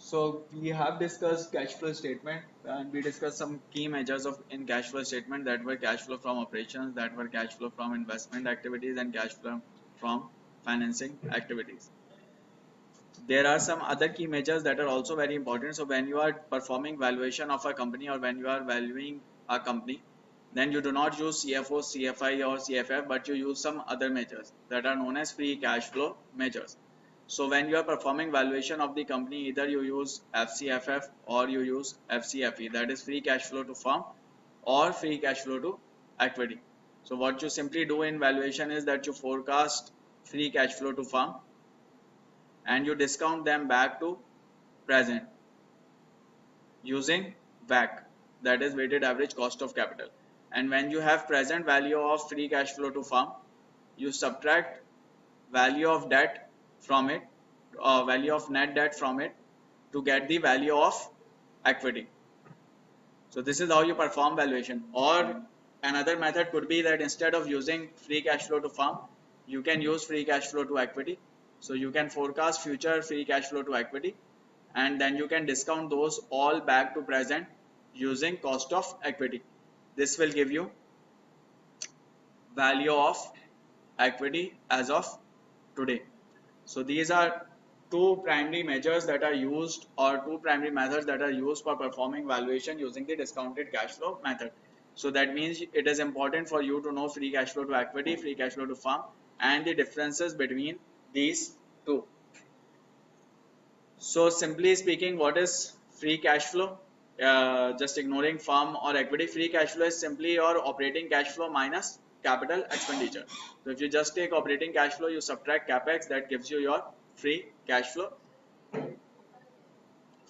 So we have discussed cash flow statement and we discussed some key measures of in cash flow statement that were cash flow from operations, that were cash flow from investment activities and cash flow from financing activities. There are some other key measures that are also very important. So when you are performing valuation of a company or when you are valuing a company, then you do not use CFO, CFI or CFF, but you use some other measures that are known as free cash flow measures. So when you are performing valuation of the company, either you use FCFF or you use FCFE, that is free cash flow to firm or free cash flow to equity. So what you simply do in valuation is that you forecast free cash flow to firm and you discount them back to present using WACC, that is weighted average cost of capital. And when you have present value of free cash flow to firm, you subtract value of debt from it, value of net debt from it to get the value of equity. So this is how you perform valuation. Or another method could be that instead of using free cash flow to firm, you can use free cash flow to equity. So you can forecast future free cash flow to equity and then you can discount those all back to present using cost of equity. This will give you value of equity as of today. So these are two primary measures that are used or two primary methods that are used for performing valuation using the discounted cash flow method. So that means it is important for you to know free cash flow to equity, free cash flow to firm and the differences between these two. So simply speaking, what is free cash flow? Just ignoring firm or equity, free cash flow is simply your operating cash flow minus capital expenditure. So if you just take operating cash flow, you subtract capex, that gives you your free cash flow.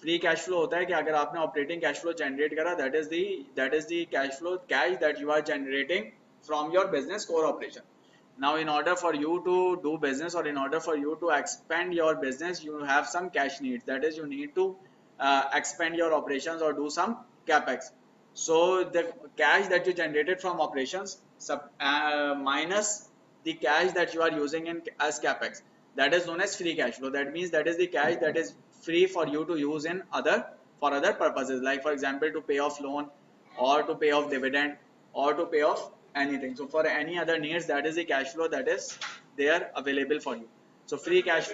Free cash flow होता है कि अगर आपने operating cash flow generate करा, that is the cash flow cash that you are generating from your business core operation. Now in order for you to do business or in order for you to expand your business, you have some cash needs, that is you need to expand your operations or do some capex. So the cash that you generated from operations minus the cash that you are using in as capex, that is known as free cash flow. That means that is the cash that is free for you to use in other purposes, like for example to pay off loan or to pay off dividend or to pay off anything. So for any other needs, that is the cash flow that is there available for you. So free cash,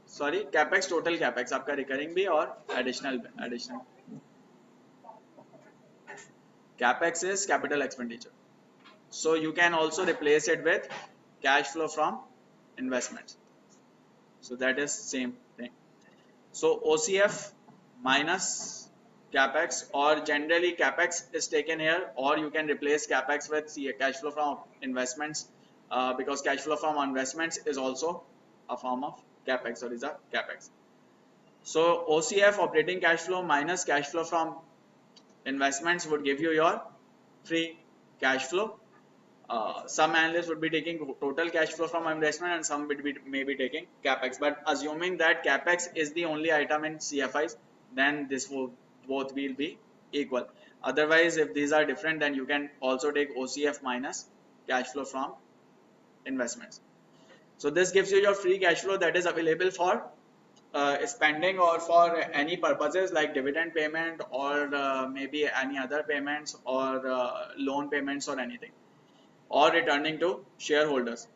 sorry, capex, total capex आपका recurring भी और additional capex is capital expenditure. So you can also replace it with cash flow from investments. So that is same thing. So OCF minus capex, or generally capex is taken here, or you can replace capex with cash flow from investments, because cash flow from investments is also a form of capex or is a capex. So OCF, operating cash flow minus cash flow from investments, would give you your free cash flow. Some analysts would be taking total cash flow from investment and some would be maybe taking capex, but assuming that capex is the only item in CFIs, then this will both will be equal. Otherwise, if these are different, then you can also take OCF minus cash flow from investments. So this gives you your free cash flow that is available for spending or for any purposes like dividend payment or maybe any other payments or loan payments or anything, or returning to shareholders.